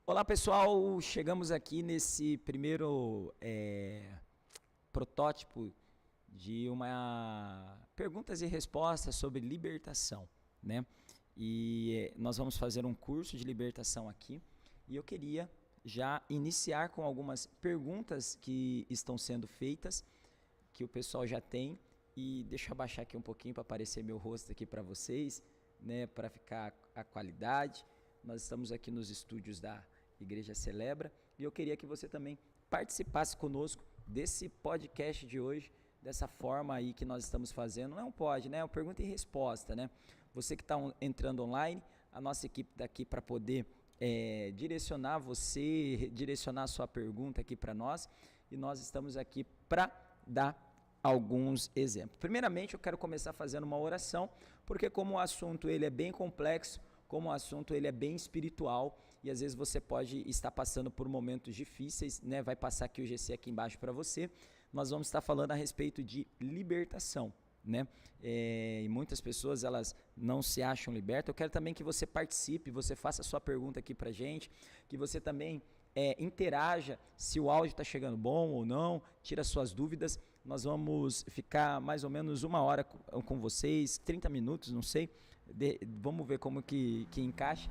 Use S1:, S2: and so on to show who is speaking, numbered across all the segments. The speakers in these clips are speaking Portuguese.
S1: Olá pessoal, chegamos aqui nesse primeiro protótipo de uma perguntas e respostas sobre libertação, né? E nós vamos fazer um curso de libertação aqui e eu queria já iniciar com algumas perguntas que estão sendo feitas, que o pessoal já tem, e deixa eu abaixar aqui um pouquinho para aparecer meu rosto aqui para vocês, né, para ficar a qualidade. Nós estamos aqui nos estúdios da Igreja Celebra e eu queria que você também participasse conosco desse podcast de hoje, dessa forma aí que nós estamos fazendo. Não é um pod, né? É uma pergunta e resposta, né? Você que está entrando online, a nossa equipe está aqui para poder direcionar você, direcionar a sua pergunta aqui para nós, e nós estamos aqui para dar alguns exemplos. Primeiramente, eu quero começar fazendo uma oração, porque como o assunto ele é bem complexo, como o assunto ele é bem espiritual, e às vezes você pode estar passando por momentos difíceis, né? Vai passar aqui o GC aqui embaixo para você. Nós vamos estar falando a respeito de libertação, né? E muitas pessoas elas não se acham libertas. Eu quero também que você participe, você faça a sua pergunta aqui pra gente, que você também interaja se o áudio está chegando bom ou não, tira suas dúvidas. Nós vamos ficar mais ou menos 1 hora com vocês, 30 minutos, não sei, vamos ver como que encaixa,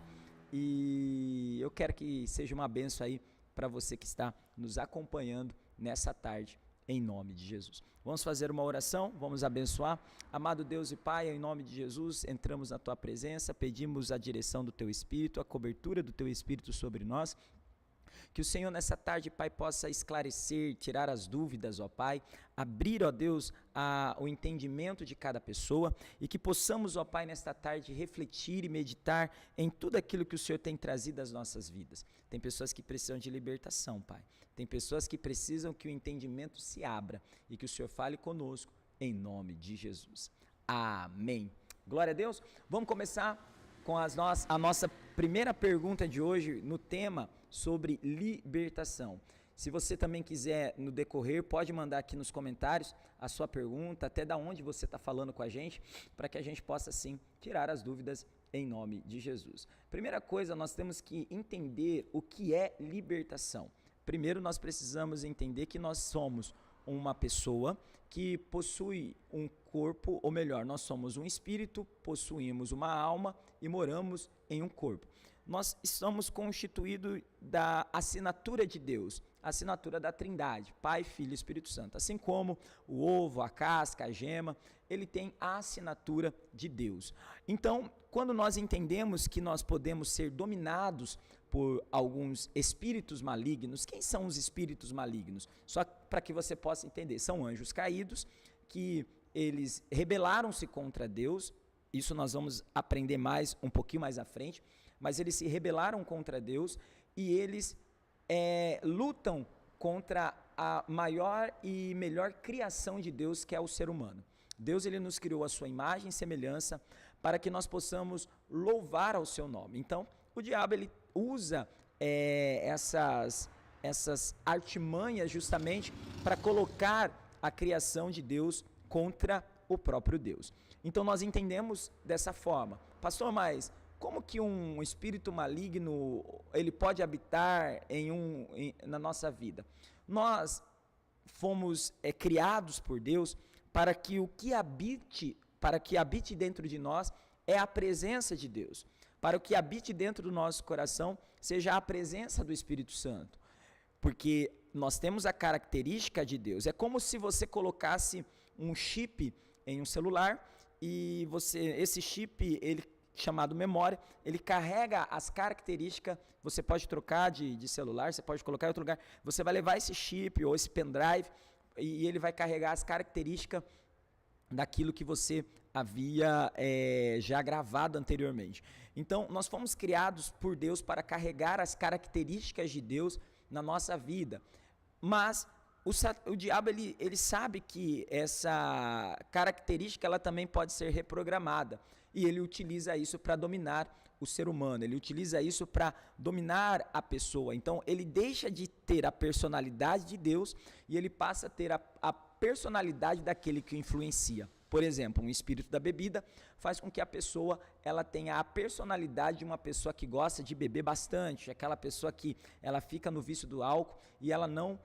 S1: e eu quero que seja uma bênção aí para você que está nos acompanhando nessa tarde, em nome de Jesus. Vamos fazer uma oração, vamos abençoar. Amado Deus e Pai, em nome de Jesus, entramos na Tua presença, pedimos a direção do Teu Espírito, a cobertura do Teu Espírito sobre nós. Que o Senhor nessa tarde, Pai, possa esclarecer, tirar as dúvidas, ó Pai, abrir, ó Deus, o entendimento de cada pessoa, e que possamos, ó Pai, nesta tarde refletir e meditar em tudo aquilo que o Senhor tem trazido às nossas vidas. Tem pessoas que precisam de libertação, Pai. Tem pessoas que precisam que o entendimento se abra e que o Senhor fale conosco, em nome de Jesus. Amém. Glória a Deus. Vamos começar com a nossa primeira pergunta de hoje no tema sobre libertação. Se você também quiser, no decorrer, pode mandar aqui nos comentários a sua pergunta, até da onde você está falando com a gente, para que a gente possa, sim, tirar as dúvidas em nome de Jesus. Primeira coisa, nós temos que entender o que é libertação. Primeiro, nós precisamos entender que nós somos uma pessoa que possui um corpo, ou melhor, nós somos um espírito, possuímos uma alma e moramos em um corpo. Nós estamos constituídos da assinatura de Deus, a assinatura da Trindade, Pai, Filho e Espírito Santo. Assim como o ovo, a casca, a gema, ele tem a assinatura de Deus. Então, quando nós entendemos que nós podemos ser dominados por alguns espíritos malignos, quem são os espíritos malignos? Só para que você possa entender, são anjos caídos que eles rebelaram-se contra Deus. Isso nós vamos aprender mais um pouquinho mais à frente, mas eles se rebelaram contra Deus e eles lutam contra a maior e melhor criação de Deus, que é o ser humano. Deus ele nos criou a sua imagem e semelhança para que nós possamos louvar ao seu nome. Então, o diabo ele usa essas artimanhas justamente para colocar a criação de Deus contra o próprio Deus. Então nós entendemos dessa forma. Pastor, mas como que um espírito maligno ele pode habitar na nossa vida? Nós fomos criados por Deus para que habite dentro de nós é a presença de Deus. Para o que habite dentro do nosso coração seja a presença do Espírito Santo. Porque nós temos a característica de Deus. É como se você colocasse um chip em um celular e esse chip, ele chamado memória, ele carrega as características. Você pode trocar de celular, você pode colocar em outro lugar. Você vai levar esse chip ou esse pendrive e ele vai carregar as características daquilo que você havia já gravado anteriormente. Então, nós fomos criados por Deus para carregar as características de Deus na nossa vida. Mas o diabo ele sabe que essa característica ela também pode ser reprogramada, e ele utiliza isso para dominar o ser humano, ele utiliza isso para dominar a pessoa. Então ele deixa de ter a personalidade de Deus e ele passa a ter a personalidade daquele que o influencia. Por exemplo, um espírito da bebida faz com que a pessoa ela tenha a personalidade de uma pessoa que gosta de beber bastante, aquela pessoa que ela fica no vício do álcool e ela não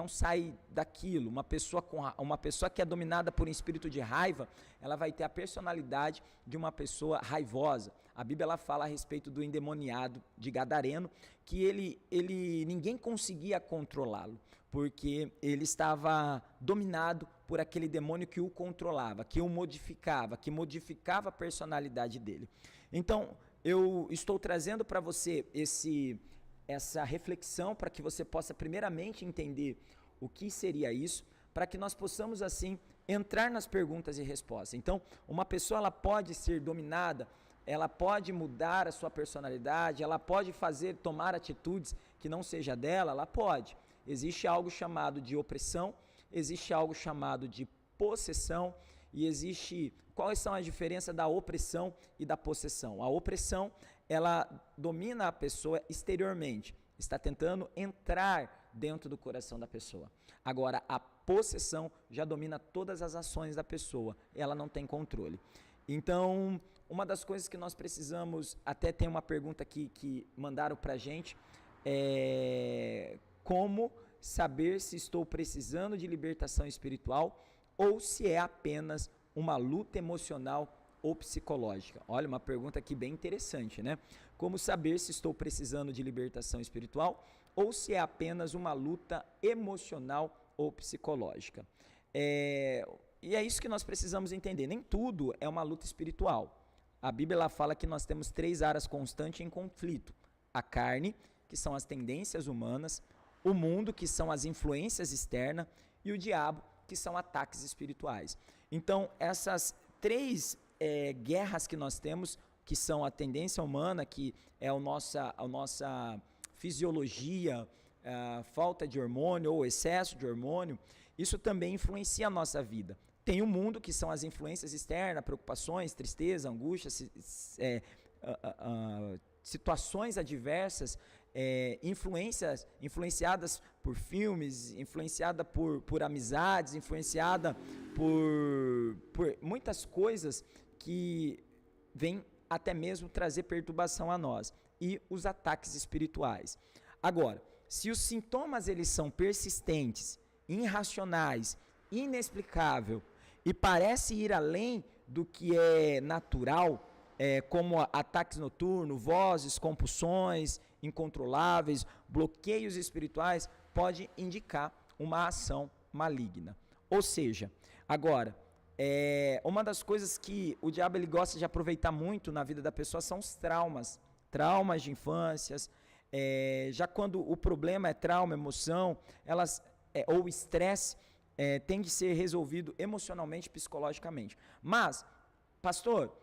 S1: sai daquilo. Uma pessoa que é dominada por um espírito de raiva, ela vai ter a personalidade de uma pessoa raivosa. A Bíblia ela fala a respeito do endemoniado de Gadareno, que ninguém conseguia controlá-lo, porque ele estava dominado por aquele demônio que o controlava, que o modificava, que modificava a personalidade dele. Então, eu estou trazendo para você essa reflexão para que você possa primeiramente entender o que seria isso, para que nós possamos assim entrar nas perguntas e respostas. Então, uma pessoa ela pode ser dominada, ela pode mudar a sua personalidade, ela pode tomar atitudes que não seja dela, ela pode. Existe algo chamado de opressão, existe algo chamado de possessão e existe... Quais são as diferenças da opressão e da possessão? A opressão, ela domina a pessoa exteriormente, está tentando entrar dentro do coração da pessoa. Agora, a possessão já domina todas as ações da pessoa, ela não tem controle. Então, uma das coisas que nós precisamos, até tem uma pergunta aqui que mandaram para a gente, como saber se estou precisando de libertação espiritual ou se é apenas uma luta emocional ou psicológica? Olha, uma pergunta aqui bem interessante, né? Como saber se estou precisando de libertação espiritual ou se é apenas uma luta emocional ou psicológica? E é isso que nós precisamos entender. Nem tudo é uma luta espiritual. A Bíblia ela fala que nós temos 3 áreas constantes em conflito. A carne, que são as tendências humanas, o mundo, que são as influências externas, e o diabo, que são ataques espirituais. Então, essas 3 guerras que nós temos, que são a tendência humana, que é a nossa fisiologia, a falta de hormônio ou excesso de hormônio, isso também influencia a nossa vida. Tem o mundo, que são as influências externas, preocupações, tristeza, angústia, situações adversas, influenciadas por filmes, influenciada por amizades, influenciada por muitas coisas que vêm até mesmo trazer perturbação a nós, e os ataques espirituais. Agora, se os sintomas eles são persistentes, irracionais, inexplicável e parece ir além do que é natural, como ataques noturnos, vozes, compulsões incontroláveis, bloqueios espirituais, pode indicar uma ação maligna. Ou seja, agora, uma das coisas que o diabo ele gosta de aproveitar muito na vida da pessoa são os traumas de infâncias, já quando o problema é trauma, emoção, ou estresse, tem de ser resolvido emocionalmente, psicologicamente. Mas, pastor,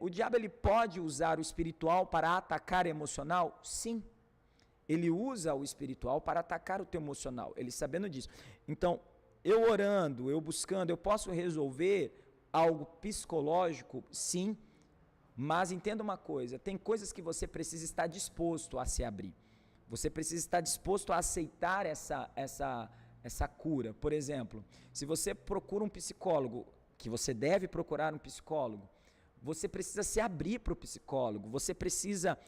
S1: o diabo ele pode usar o espiritual para atacar o emocional? Sim. Ele usa o espiritual para atacar o teu emocional, ele sabendo disso. Então, eu orando, eu buscando, eu posso resolver algo psicológico? Sim. Mas entenda uma coisa, tem coisas que você precisa estar disposto a se abrir. Você precisa estar disposto a aceitar essa cura. Por exemplo, se você procura um psicólogo, que você deve procurar um psicólogo, você precisa se abrir para o psicólogo, você precisa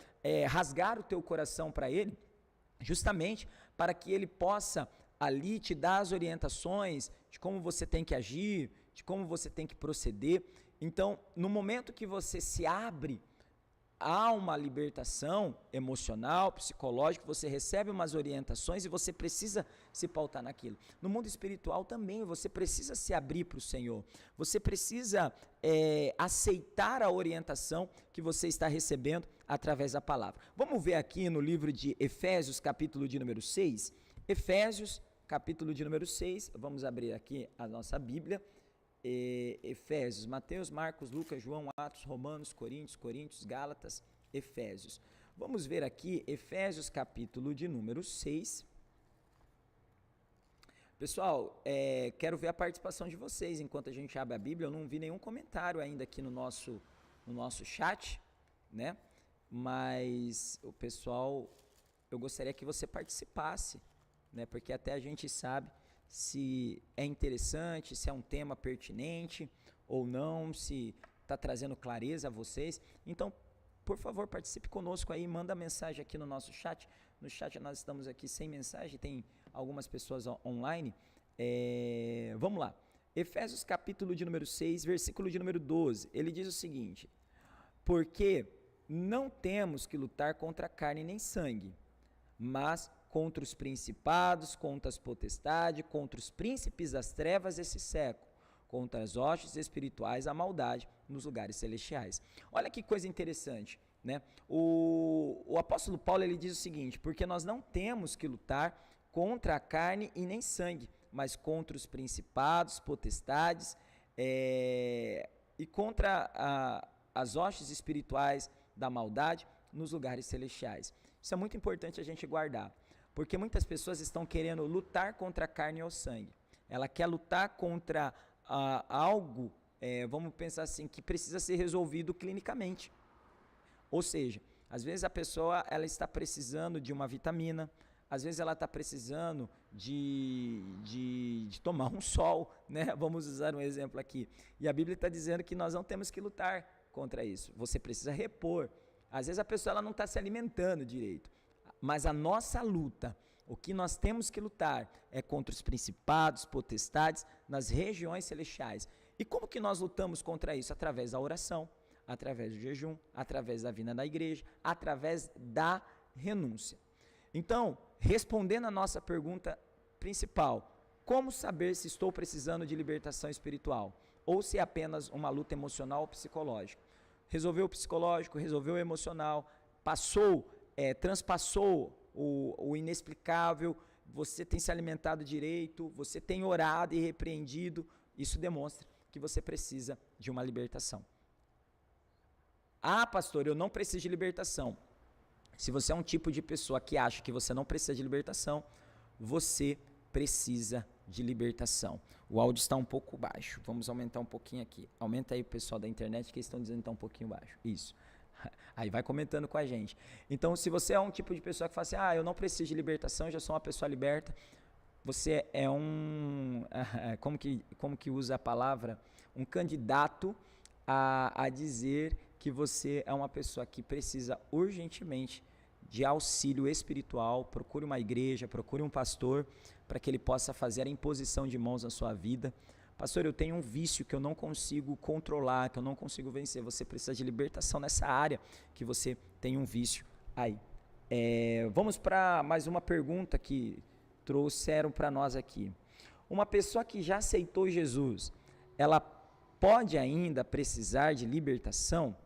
S1: rasgar o teu coração para ele, justamente para que ele possa ali te dar as orientações de como você tem que agir, de como você tem que proceder. Então, no momento que você se abre, há uma libertação emocional, psicológica, você recebe umas orientações e você precisa se pautar naquilo. No mundo espiritual também, você precisa se abrir para o Senhor. Você precisa aceitar a orientação que você está recebendo através da palavra. Vamos ver aqui no livro de Efésios, capítulo de número 6. Efésios, capítulo de número 6. Vamos abrir aqui a nossa Bíblia. Efésios, Mateus, Marcos, Lucas, João, Atos, Romanos, Coríntios, Gálatas, Efésios. Vamos ver aqui Efésios capítulo de número 6. Pessoal, quero ver a participação de vocês enquanto a gente abre a Bíblia. Eu não vi nenhum comentário ainda aqui no nosso chat, né? Mas o pessoal, eu gostaria que você participasse, né? Porque até a gente sabe se é interessante, se é um tema pertinente ou não, se está trazendo clareza a vocês. Então, por favor, participe conosco aí, manda mensagem aqui no nosso chat. No chat nós estamos aqui sem mensagem, tem algumas pessoas online. Vamos lá. Efésios capítulo de número 6, versículo de número 12. Ele diz o seguinte: porque não temos que lutar contra carne nem sangue, mas contra os principados, contra as potestades, contra os príncipes das trevas desse século, contra as hostes espirituais da maldade nos lugares celestiais. Olha que coisa interessante, né? O apóstolo Paulo, ele diz o seguinte: porque nós não temos que lutar contra a carne e nem sangue, mas contra os principados, potestades e contra as hostes espirituais da maldade nos lugares celestiais. Isso é muito importante a gente guardar, porque muitas pessoas estão querendo lutar contra a carne ou sangue. Ela quer lutar contra algo, vamos pensar assim, que precisa ser resolvido clinicamente. Ou seja, às vezes a pessoa ela está precisando de uma vitamina, às vezes ela está precisando de tomar um sol, né? Vamos usar um exemplo aqui. E a Bíblia está dizendo que nós não temos que lutar contra isso. Você precisa repor. Às vezes a pessoa ela não está se alimentando direito. Mas a nossa luta, o que nós temos que lutar é contra os principados, potestades, nas regiões celestiais. E como que nós lutamos contra isso? Através da oração, através do jejum, através da vinda da igreja, através da renúncia. Então, respondendo a nossa pergunta principal, como saber se estou precisando de libertação espiritual? Ou se é apenas uma luta emocional ou psicológica? Resolveu o psicológico, resolveu o emocional, transpassou o inexplicável, você tem se alimentado direito, você tem orado e repreendido, isso demonstra que você precisa de uma libertação. Ah, pastor, eu não preciso de libertação. Se você é um tipo de pessoa que acha que você não precisa de libertação, você precisa de libertação. O áudio está um pouco baixo, vamos aumentar um pouquinho aqui. Aumenta aí o pessoal da internet que eles estão dizendo que está um pouquinho baixo. Isso. Aí vai comentando com a gente. Então, se você é um tipo de pessoa que fala assim, eu não preciso de libertação, eu já sou uma pessoa liberta, você é como que usa a palavra? Um candidato a dizer que você é uma pessoa que precisa urgentemente de auxílio espiritual. Procure uma igreja, procure um pastor, para que ele possa fazer a imposição de mãos na sua vida. Pastor, eu tenho um vício que eu não consigo controlar, que eu não consigo vencer. Você precisa de libertação nessa área que você tem um vício aí. Vamos para mais uma pergunta que trouxeram para nós aqui. Uma pessoa que já aceitou Jesus, ela pode ainda precisar de libertação?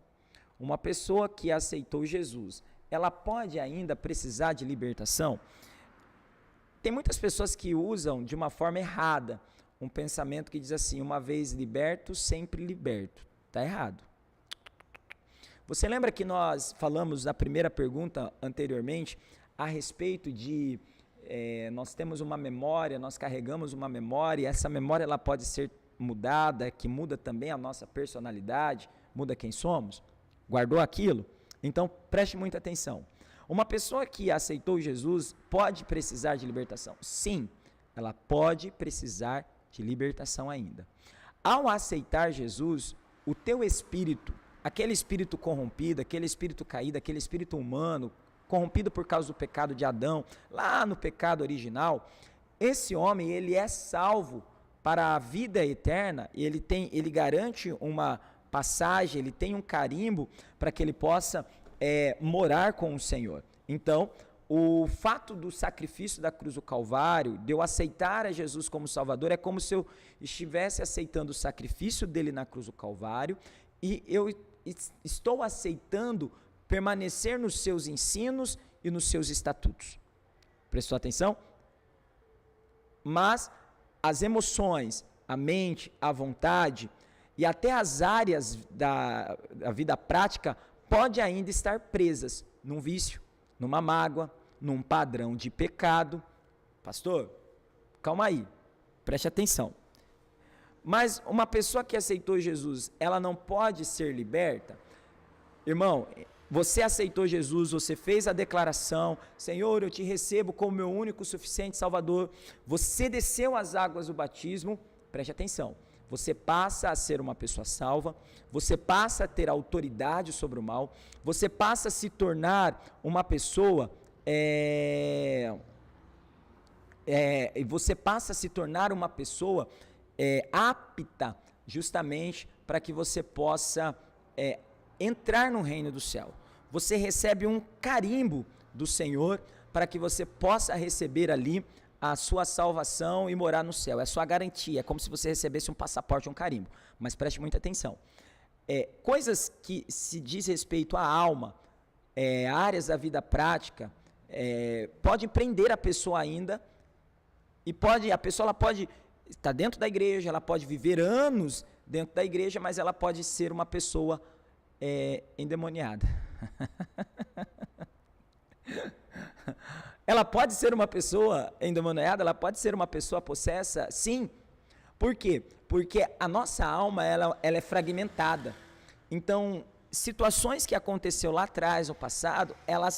S1: Uma pessoa que aceitou Jesus, ela pode ainda precisar de libertação? Tem muitas pessoas que usam de uma forma errada um pensamento que diz assim: uma vez liberto, sempre liberto. Está errado. Você lembra que nós falamos na primeira pergunta anteriormente a respeito de nós temos uma memória, nós carregamos uma memória, e essa memória ela pode ser mudada, que muda também a nossa personalidade, muda quem somos? Guardou aquilo? Então preste muita atenção. Uma pessoa que aceitou Jesus pode precisar de libertação? Sim, ela pode precisar de libertação ainda. Ao aceitar Jesus, o teu espírito, aquele espírito corrompido, aquele espírito caído, aquele espírito humano, corrompido por causa do pecado de Adão, lá no pecado original, esse homem, ele é salvo para a vida eterna, ele garante uma passagem, ele tem um carimbo para que ele possa morar com o Senhor. Então, o fato do sacrifício da cruz do Calvário, de eu aceitar a Jesus como Salvador, é como se eu estivesse aceitando o sacrifício dele na cruz do Calvário, e eu estou aceitando permanecer nos seus ensinos e nos seus estatutos. Prestou atenção? Mas as emoções, a mente, a vontade e até as áreas da vida prática pode ainda estar presas num vício, numa mágoa, num padrão de pecado. Pastor, calma aí, preste atenção. Mas uma pessoa que aceitou Jesus, ela não pode ser liberta? Irmão, Você aceitou Jesus, você fez a declaração, Senhor, eu te recebo como meu único, suficiente Salvador. Você desceu as águas do batismo, preste atenção. Você passa a ser uma pessoa salva, você passa a ter autoridade sobre o mal, você passa a se tornar uma pessoa, você passa a se tornar uma pessoa apta justamente para que você possa entrar no reino do céu. Você recebe um carimbo do Senhor para que você possa receber ali a sua salvação e morar no céu. É a sua garantia, é como se você recebesse um passaporte, um carimbo. Mas preste muita atenção. Coisas que se diz respeito à alma, áreas da vida prática, pode prender a pessoa ainda, e a pessoa ela pode estar dentro da igreja, ela pode viver anos dentro da igreja, mas ela pode ser uma pessoa endemoniada. Ela pode ser uma pessoa endemoniada, ela pode ser uma pessoa possessa, sim. Por quê? Porque a nossa alma, ela é fragmentada. Então, situações que aconteceu lá atrás, no passado, ela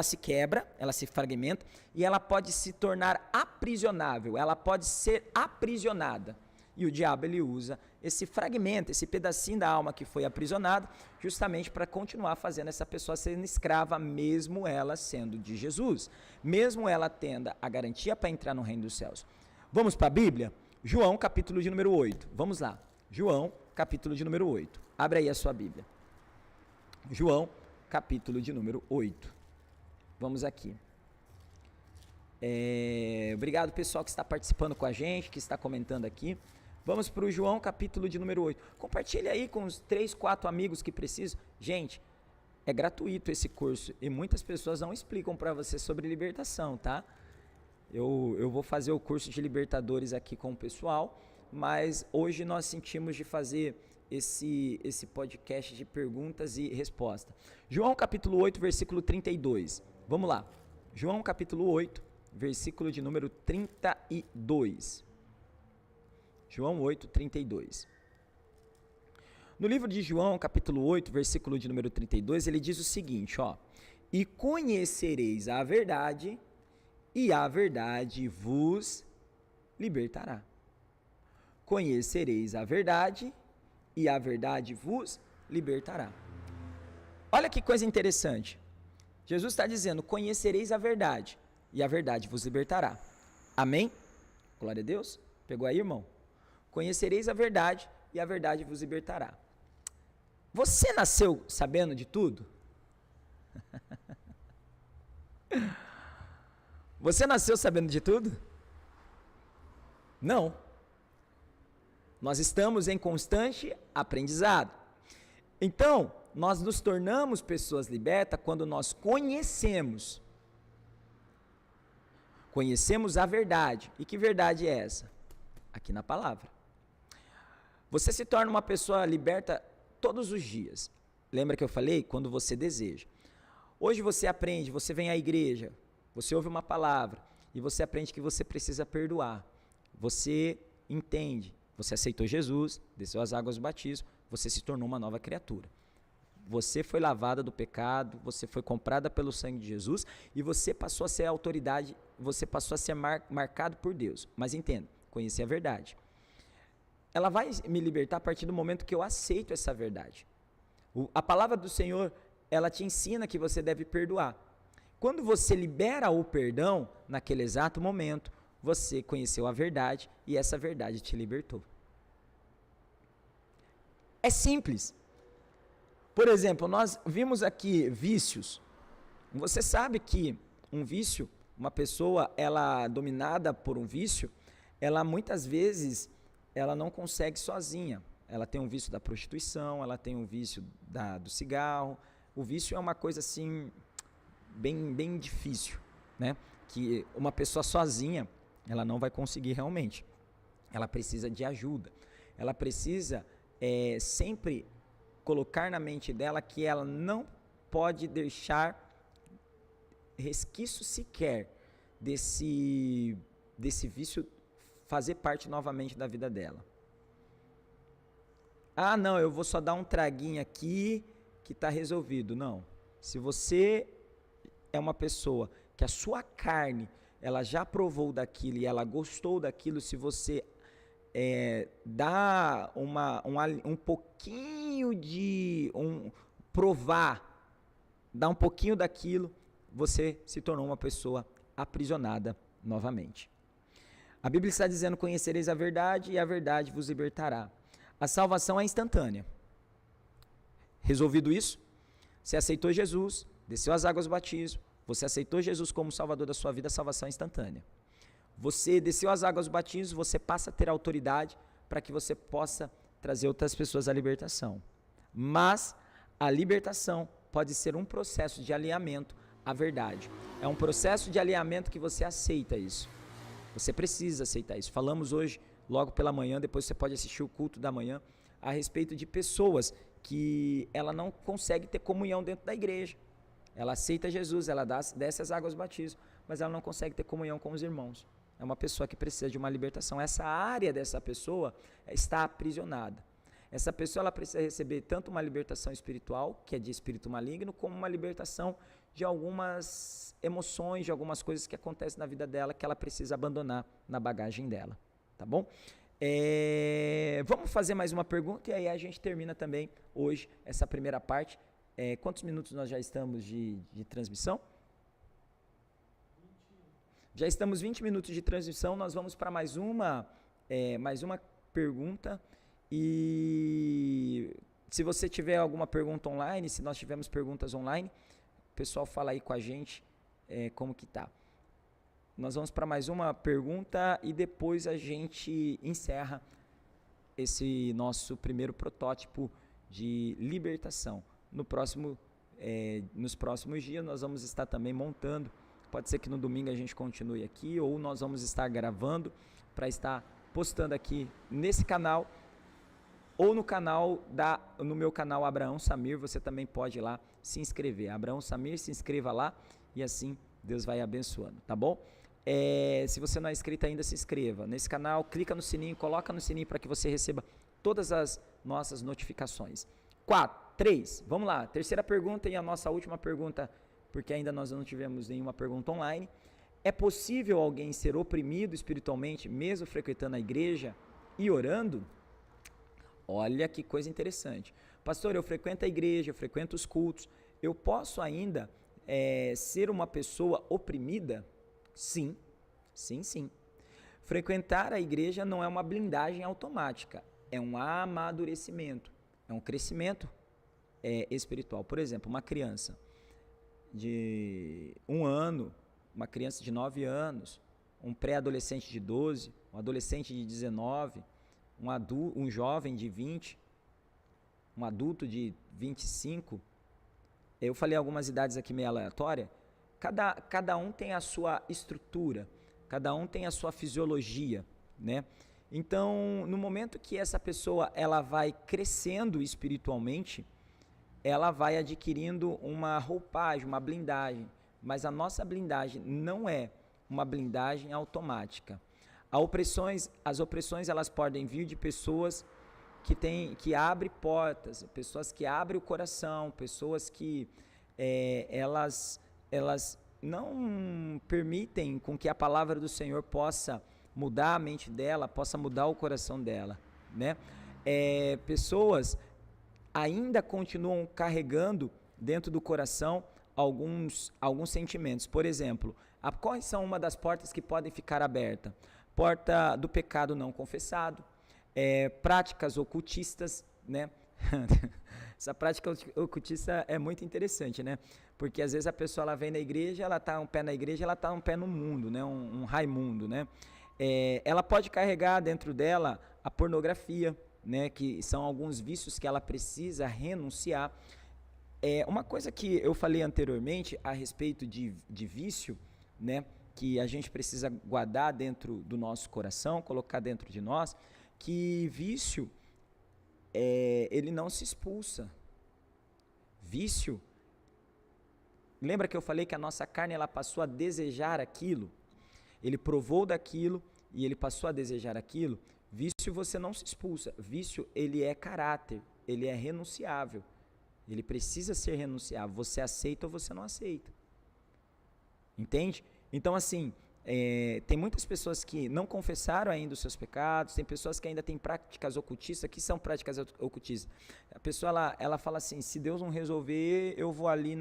S1: se quebra, ela se fragmenta, e ela pode se tornar aprisionável, ela pode ser aprisionada. E o diabo, ele usa esse fragmento, esse pedacinho da alma que foi aprisionado, justamente para continuar fazendo essa pessoa sendo escrava, mesmo ela sendo de Jesus, mesmo ela tendo a garantia para entrar no reino dos céus. Vamos para a Bíblia? João, capítulo de número 8. Vamos lá. João, capítulo de número 8. Abre aí a sua Bíblia. João, capítulo de número 8. Vamos aqui. Obrigado, pessoal, que está participando com a gente, que está comentando aqui. Vamos para o João, capítulo de número 8. Compartilha aí com os 3, 4 amigos que precisam. Gente, é gratuito esse curso e muitas pessoas não explicam para você sobre libertação, tá? Eu vou fazer o curso de libertadores aqui com o pessoal, mas hoje nós sentimos de fazer esse podcast de perguntas e respostas. João, capítulo 8, versículo 32. Vamos lá. João, capítulo 8, versículo de número 32. João 8, 32. No livro de João, capítulo 8, versículo de número 32, ele diz o seguinte, ó: e conhecereis a verdade, e a verdade vos libertará. Conhecereis a verdade, e a verdade vos libertará. Olha que coisa interessante. Jesus está dizendo, conhecereis a verdade, e a verdade vos libertará. Amém? Glória a Deus. Pegou aí, irmão? Conhecereis a verdade, e a verdade vos libertará. Você nasceu sabendo de tudo? Você nasceu sabendo de tudo? Não. Nós estamos em constante aprendizado. Então, nós nos tornamos pessoas libertas quando nós conhecemos a verdade. E que verdade é essa? Aqui na palavra. Você se torna uma pessoa liberta todos os dias. Lembra que eu falei? Quando você deseja. Hoje você aprende, você vem à igreja, você ouve uma palavra e você aprende que você precisa perdoar. Você entende, você aceitou Jesus, desceu as águas do batismo, você se tornou uma nova criatura. Você foi lavada do pecado, você foi comprada pelo sangue de Jesus e você passou a ser autoridade, você passou a ser marcado por Deus. Mas entenda, conhecer a verdade. Ela vai me libertar a partir do momento que eu aceito essa verdade. A palavra do Senhor, ela te ensina que você deve perdoar. Quando você libera o perdão, naquele exato momento, você conheceu a verdade e essa verdade te libertou. É simples. Por exemplo, nós vimos aqui vícios. Você sabe que um vício, uma pessoa, ela dominada por um vício, ela muitas vezes ela não consegue sozinha. Ela tem um vício da prostituição, ela tem um vício do cigarro. O vício é uma coisa assim, bem difícil, né? Que uma pessoa sozinha, ela não vai conseguir realmente. Ela precisa de ajuda. Ela precisa sempre colocar na mente dela que ela não pode deixar resquício sequer desse vício fazer parte novamente da vida dela. Ah, não, eu vou só dar um traguinho aqui, que está resolvido. Não. Se você é uma pessoa que a sua carne, ela já provou daquilo e ela gostou daquilo, se você dá um pouquinho de provar, dá um pouquinho daquilo, você se tornou uma pessoa aprisionada novamente. A Bíblia está dizendo: conhecereis a verdade e a verdade vos libertará. A salvação é instantânea. Resolvido isso, você aceitou Jesus, desceu as águas do batismo, você aceitou Jesus como Salvador da sua vida, a salvação é instantânea. Você desceu as águas do batismo, você passa a ter autoridade para que você possa trazer outras pessoas à libertação. Mas a libertação pode ser um processo de alinhamento à verdade. É um processo de alinhamento que você aceita isso. Você precisa aceitar isso. Falamos hoje, logo pela manhã, depois você pode assistir o culto da manhã, a respeito de pessoas que ela não consegue ter comunhão dentro da igreja. Ela aceita Jesus, ela desce as águas do batismo, mas ela não consegue ter comunhão com os irmãos. É uma pessoa que precisa de uma libertação. Essa área dessa pessoa está aprisionada. Essa pessoa ela precisa receber tanto uma libertação espiritual, que é de espírito maligno, como uma libertação de algumas emoções, de algumas coisas que acontecem na vida dela, que ela precisa abandonar na bagagem dela. Tá bom? Vamos fazer mais uma pergunta e aí a gente termina também hoje essa primeira parte. Quantos minutos nós já estamos de transmissão? Já estamos 20 minutos de transmissão, nós vamos para mais uma pergunta. E se você tiver alguma pergunta online, se nós tivermos perguntas online, o pessoal fala aí com a gente como que tá. Nós vamos para mais uma pergunta e depois a gente encerra esse nosso primeiro protótipo de libertação. Nos próximos dias nós vamos estar também montando, pode ser que no domingo a gente continue aqui, ou nós vamos estar gravando para estar postando aqui nesse canal, ou no meu canal Abraão Samir. Você também pode ir lá se inscrever. Abraão Samir, se inscreva lá e assim Deus vai abençoando, tá bom? Se você não é inscrito ainda, se inscreva nesse canal, clica no sininho, coloca no sininho para que você receba todas as nossas notificações. 3, vamos lá, terceira pergunta e a nossa última pergunta, porque ainda nós não tivemos nenhuma pergunta online. É possível alguém ser oprimido espiritualmente, mesmo frequentando a igreja e orando? Olha que coisa interessante. Pastor, eu frequento a igreja, eu frequento os cultos, eu posso ainda ser uma pessoa oprimida? Sim, sim, sim. Frequentar a igreja não é uma blindagem automática, é um amadurecimento, é um crescimento espiritual. Por exemplo, uma criança de 1 ano, uma criança de 9 anos, um pré-adolescente de 12, um adolescente de 19, um jovem de 20, um adulto de 25, eu falei algumas idades aqui meio aleatória, cada um tem a sua estrutura, cada um tem a sua fisiologia, né? Então, no momento que essa pessoa ela vai crescendo espiritualmente, ela vai adquirindo uma roupagem, uma blindagem, mas a nossa blindagem não é uma blindagem automática. As opressões elas podem vir de pessoas que abrem portas, pessoas que abrem o coração, pessoas que elas não permitem com que a palavra do Senhor possa mudar a mente dela, possa mudar o coração dela, né? Pessoas ainda continuam carregando dentro do coração alguns sentimentos. Por exemplo, quais são uma das portas que podem ficar abertas? Porta do pecado não confessado, práticas ocultistas, né? Essa prática ocultista é muito interessante, né? Porque às vezes a pessoa ela vem na igreja, ela está um pé na igreja, ela está um pé no mundo, né? Um Raimundo, né? Ela pode carregar dentro dela a pornografia, né? Que são alguns vícios que ela precisa renunciar. Uma coisa que eu falei anteriormente a respeito de vício, né? Que a gente precisa guardar dentro do nosso coração, colocar dentro de nós, que vício, ele não se expulsa. Vício, lembra que eu falei que a nossa carne ela passou a desejar aquilo? Ele provou daquilo e ele passou a desejar aquilo. Vício você não se expulsa. Vício, ele é caráter, ele é renunciável. Ele precisa ser renunciável. Você aceita ou você não aceita. Entende? Então, assim, tem muitas pessoas que não confessaram ainda os seus pecados, tem pessoas que ainda têm práticas ocultistas. Que são práticas ocultistas? A pessoa, ela fala assim, se Deus não resolver, eu vou ali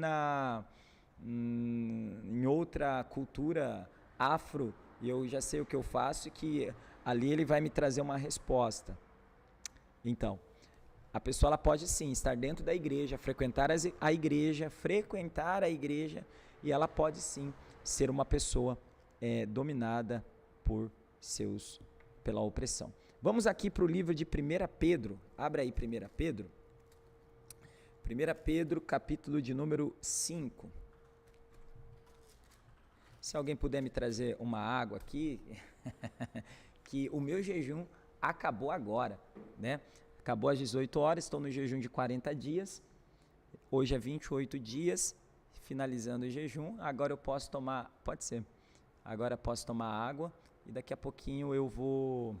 S1: em outra cultura afro, e eu já sei o que eu faço, e que ali ele vai me trazer uma resposta. Então, a pessoa ela pode sim estar dentro da igreja, frequentar a igreja, e ela pode sim ser uma pessoa dominada pela opressão. Vamos aqui para o livro de 1 Pedro, abre aí 1 Pedro. 1 Pedro, capítulo de número 5. Se alguém puder me trazer uma água aqui, que o meu jejum acabou agora, né? Acabou às 18 horas, estou no jejum de 40 dias, hoje é 28 dias, finalizando o jejum, agora eu posso tomar, pode ser, agora posso tomar água e daqui a pouquinho eu vou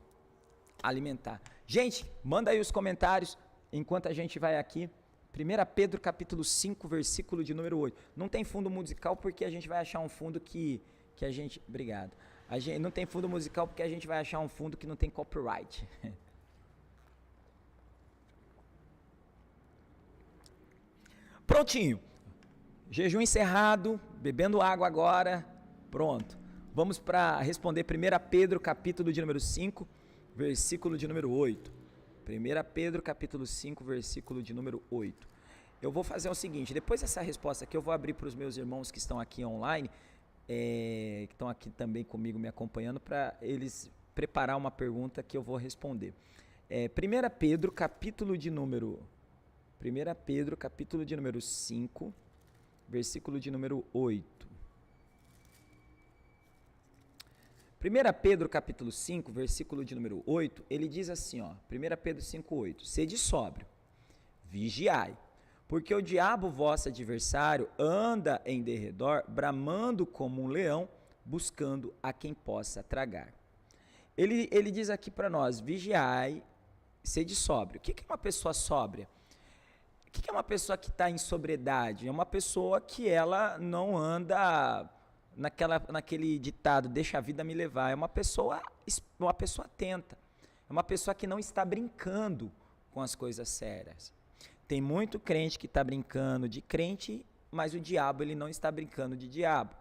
S1: alimentar. Gente, manda aí os comentários, enquanto a gente vai aqui, 1 Pedro capítulo 5, versículo de número 8, não tem fundo musical porque a gente vai achar um fundo que a gente, obrigado, a gente não tem fundo musical porque a gente vai achar um fundo que não tem copyright. Prontinho, jejum encerrado, bebendo água agora, pronto. Vamos para responder 1 Pedro, capítulo de número 5, versículo de número 8. 1 Pedro, capítulo 5, versículo de número 8. Eu vou fazer o seguinte, depois dessa resposta aqui, eu vou abrir para os meus irmãos que estão aqui online, que estão aqui também comigo me acompanhando, para eles preparar uma pergunta que eu vou responder. 1 Pedro, capítulo de número 5, versículo de número 8. 1 Pedro, capítulo 5, versículo de número 8, ele diz assim, 1 Pedro 5, 8, sede sóbrio, vigiai, porque o diabo, vosso adversário, anda em derredor, bramando como um leão, buscando a quem possa tragar. Ele diz aqui para nós, vigiai, sede sóbrio. O que é uma pessoa sóbria? O que é uma pessoa que está em sobriedade? É uma pessoa que ela não anda naquele ditado, deixa a vida me levar. É uma pessoa atenta. É uma pessoa que não está brincando com as coisas sérias. Tem muito crente que está brincando de crente, mas o diabo ele não está brincando de diabo.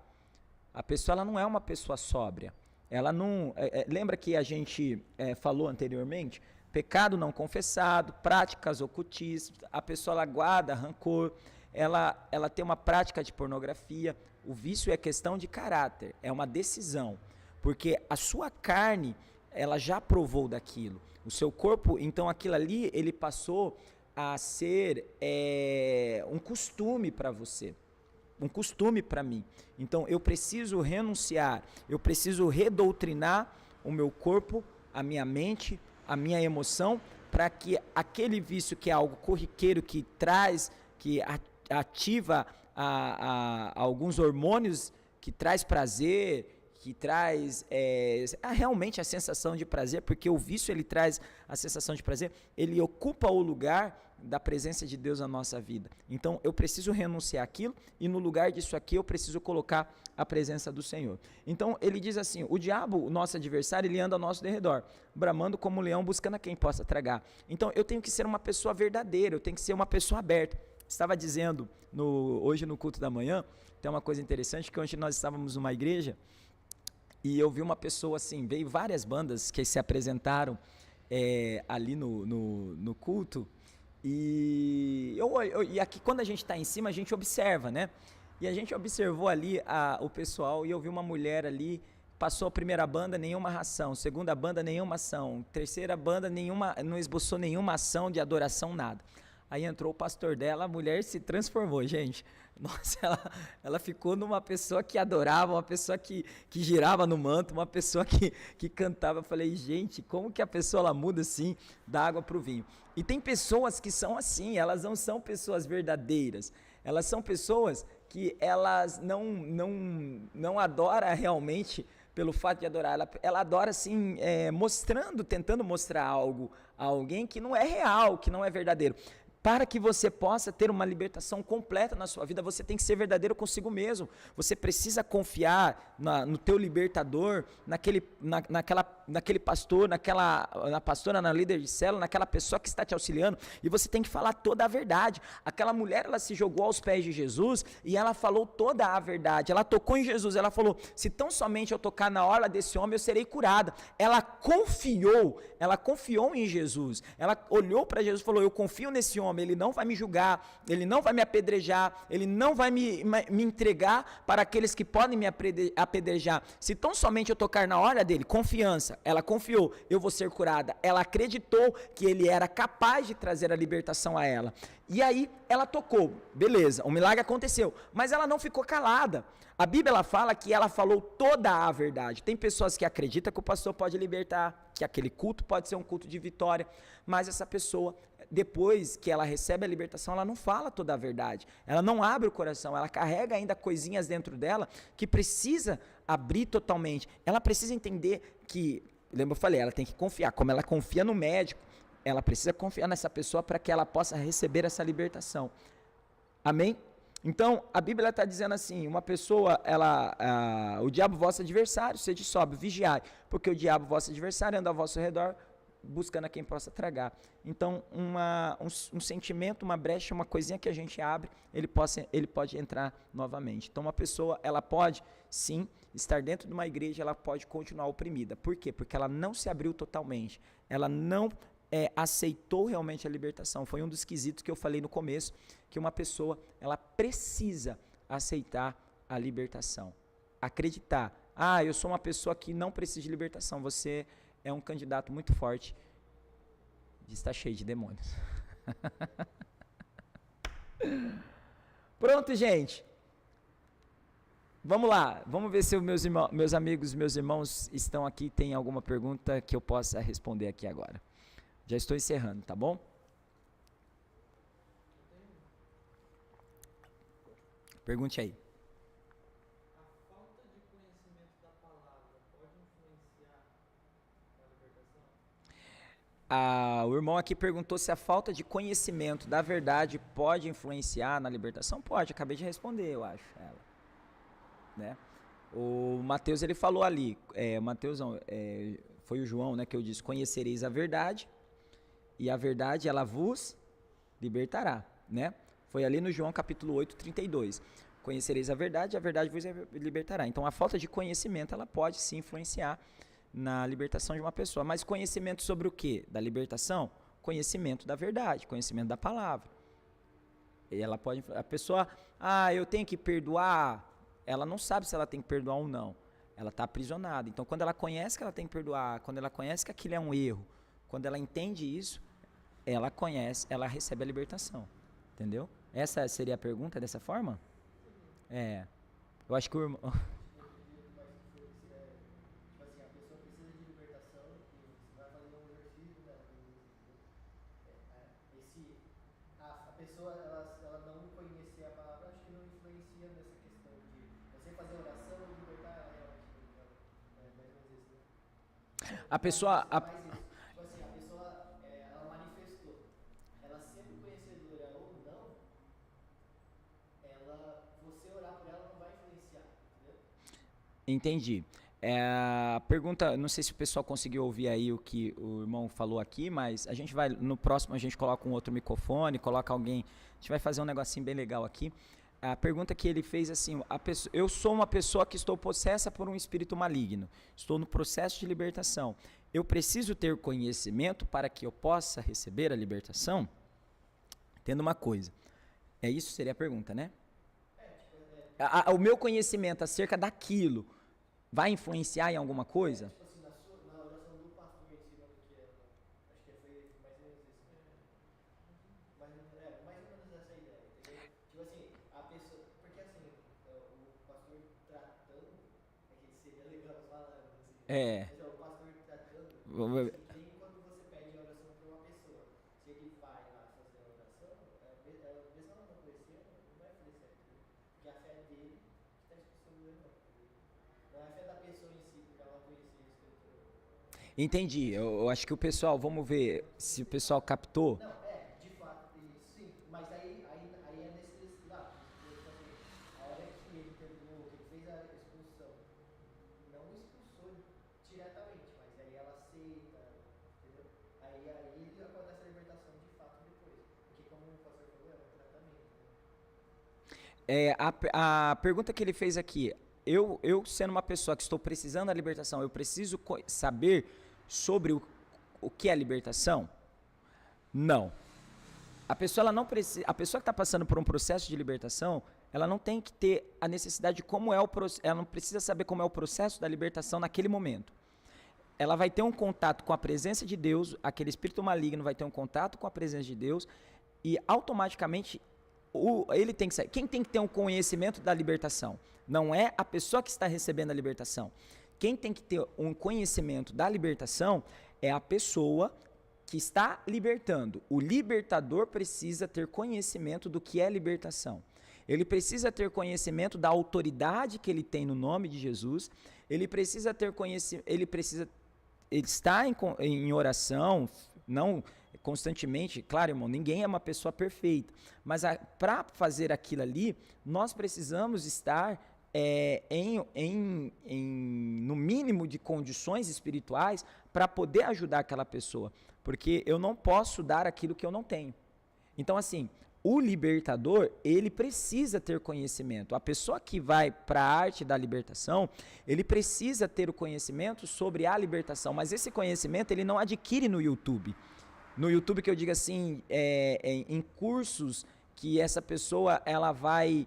S1: A pessoa ela não é uma pessoa sóbria. Ela não. Lembra que a gente falou anteriormente? Pecado não confessado, práticas ocultistas, a pessoa ela guarda rancor, ela tem uma prática de pornografia. O vício é questão de caráter, é uma decisão, porque a sua carne, ela já provou daquilo. O seu corpo, então aquilo ali, ele passou a ser um costume para você, um costume para mim. Então eu preciso renunciar, eu preciso redoutrinar o meu corpo, a minha mente, a minha emoção, para que aquele vício que é algo corriqueiro, que traz, que ativa alguns hormônios, que traz prazer, que traz realmente a sensação de prazer, porque o vício ele traz a sensação de prazer, ele ocupa o lugar da presença de Deus na nossa vida. Então eu preciso renunciar àquilo e no lugar disso aqui eu preciso colocar a presença do Senhor. Então ele diz assim, o diabo, o nosso adversário, ele anda ao nosso derredor, bramando como um leão, buscando a quem possa tragar. Então eu tenho que ser uma pessoa verdadeira, eu tenho que ser uma pessoa aberta. Estava dizendo hoje no culto da manhã, tem uma coisa interessante, que hoje nós estávamos numa igreja e eu vi uma pessoa assim, veio várias bandas que se apresentaram ali no culto. E aqui quando a gente está em cima, a gente observa, né? E a gente observou ali o pessoal e eu vi uma mulher ali, passou a primeira banda, nenhuma ação, segunda banda, nenhuma ação, terceira banda, não esboçou nenhuma ação de adoração, nada. Aí entrou o pastor dela, a mulher se transformou, gente. Nossa, ela ficou numa pessoa que adorava, uma pessoa que girava no manto, uma pessoa que cantava. Eu falei, gente, como que a pessoa ela muda assim, da água para o vinho? E tem pessoas que são assim, elas não são pessoas verdadeiras. Elas são pessoas que elas não adoram realmente pelo fato de adorar. Ela adora assim, tentando mostrar algo a alguém que não é real, que não é verdadeiro. Para que você possa ter uma libertação completa na sua vida, você tem que ser verdadeiro consigo mesmo. Você precisa confiar no teu libertador, naquele pastor, na pastora, na líder de célula, naquela pessoa que está te auxiliando, e você tem que falar toda a verdade. Aquela mulher, ela se jogou aos pés de Jesus e ela falou toda a verdade. Ela tocou em Jesus, ela falou: se tão somente eu tocar na orla desse homem, eu serei curada. Ela confiou em Jesus. Ela olhou para Jesus e falou: eu confio nesse homem, ele não vai me julgar, ele não vai me apedrejar, ele não vai me entregar para aqueles que podem me apedrejar. Se tão somente eu tocar na orla dele, confiança. Ela confiou, eu vou ser curada. Ela acreditou que ele era capaz de trazer a libertação a ela. E aí ela tocou, beleza, o milagre aconteceu, mas ela não ficou calada. A Bíblia ela fala que ela falou toda a verdade. Tem pessoas que acreditam que o pastor pode libertar, que aquele culto pode ser um culto de vitória, mas essa pessoa, depois que ela recebe a libertação, ela não fala toda a verdade, ela não abre o coração, ela carrega ainda coisinhas dentro dela que precisa abrir totalmente. Ela precisa entender que, lembra eu falei, ela tem que confiar, como ela confia no médico, ela precisa confiar nessa pessoa para que ela possa receber essa libertação. Amém? Então, a Bíblia está dizendo assim, uma pessoa, o diabo vosso adversário, sede sóbrio, vigiai, porque o diabo vosso adversário anda ao vosso redor, buscando a quem possa tragar. Então, um sentimento, uma brecha, uma coisinha que a gente abre, ele pode entrar novamente. Então, uma pessoa, ela pode, sim, estar dentro de uma igreja, ela pode continuar oprimida. Por quê? Porque ela não se abriu totalmente, ela não aceitou realmente a libertação. Foi um dos quesitos que eu falei no começo, que uma pessoa, ela precisa aceitar a libertação. Acreditar. Eu sou uma pessoa que não precisa de libertação. Você é um candidato muito forte de estar cheio de demônios. Pronto, gente. Vamos lá. Vamos ver se meus amigos, meus irmãos estão aqui, tem alguma pergunta que eu possa responder aqui agora. Já estou encerrando, tá bom? Pergunte aí.
S2: A falta de conhecimento da palavra pode influenciar na libertação?
S1: O irmão aqui perguntou se a falta de conhecimento da verdade pode influenciar na libertação. Pode, acabei de responder, eu acho. Né? O Mateus, ele falou ali, Mateus não, foi o João, né, que eu disse: conhecereis a verdade, e a verdade ela vos libertará, né? Foi ali no João capítulo 8, 32. Conhecereis a verdade vos libertará. Então a falta de conhecimento, ela pode sim influenciar na libertação de uma pessoa. Mas conhecimento sobre o quê? Da libertação? Conhecimento da verdade, conhecimento da palavra. E ela pode, a pessoa, eu tenho que perdoar, ela não sabe se ela tem que perdoar ou não. Ela está aprisionada. Então quando ela conhece que ela tem que perdoar, quando ela conhece que aquilo é um erro, quando ela entende isso, ela recebe a libertação. Entendeu? Essa seria a pergunta dessa forma? Eu acho que o irmão...
S2: Tipo assim, a pessoa precisa de libertação e você vai fazer um exercício, né? A pessoa, ela não conhecer a palavra, acho que não influencia nessa questão de você fazer oração e libertar ela realmente. Mais ou menos isso, né?
S1: A pessoa...
S2: Tipo assim, a pessoa, ela manifestou. Ela sendo conhecedora ou não, você orar por ela não vai influenciar, entendeu?
S1: Entendi. A pergunta, não sei se o pessoal conseguiu ouvir aí o que o irmão falou aqui, mas a gente vai, no próximo a gente coloca um outro microfone, coloca alguém, a gente vai fazer um negocinho bem legal aqui. A pergunta que ele fez assim, eu sou uma pessoa que estou possessa por um espírito maligno, estou no processo de libertação, eu preciso ter conhecimento para que eu possa receber a libertação? Entenda uma coisa, isso seria a pergunta, né? O meu conhecimento acerca daquilo vai influenciar em alguma coisa?
S2: Tipo assim, na oração do pastor em cima do que acho que foi mais ou menos isso. Mais ou menos essa ideia, entendeu? Tipo assim, a pessoa, porque assim, o pastor tratando, que seria legal falando, assim, mas o pastor tratando, que nem quando você pede oração para uma pessoa, se ele vai lá fazer a oração, mesmo ela não conhecendo, não vai influenciar, entendeu? Porque a fé dele está expressando o irmão. Não é a fé da pessoa em si, porque ela conhecia a escritura.
S1: Entendi, eu acho que o pessoal, vamos ver se o pessoal captou.
S2: Não, de fato, sim,
S1: A pergunta que ele fez aqui, eu sendo uma pessoa que estou precisando da libertação, eu preciso saber sobre o que é a libertação? Não. A pessoa, ela não precisa, a pessoa que está passando por um processo de libertação, ela não tem que ter a necessidade de como é o processo, ela não precisa saber como é o processo da libertação naquele momento. Ela vai ter um contato com a presença de Deus, aquele espírito maligno vai ter um contato com a presença de Deus e automaticamente ele tem que sair. Quem tem que ter um conhecimento da libertação? Não é a pessoa que está recebendo a libertação. Quem tem que ter um conhecimento da libertação é a pessoa que está libertando. O libertador precisa ter conhecimento do que é libertação. Ele precisa ter conhecimento da autoridade que ele tem no nome de Jesus. Ele precisa ter conhecimento, ele está em oração, não constantemente. Claro, irmão, ninguém é uma pessoa perfeita, mas para fazer aquilo ali, nós precisamos estar no mínimo de condições espirituais para poder ajudar aquela pessoa, porque eu não posso dar aquilo que eu não tenho. Então, assim, o libertador, ele precisa ter conhecimento. A pessoa que vai para a arte da libertação, ele precisa ter o conhecimento sobre a libertação, mas esse conhecimento ele não adquire no YouTube. No YouTube, que eu digo assim, em cursos que essa pessoa ela vai...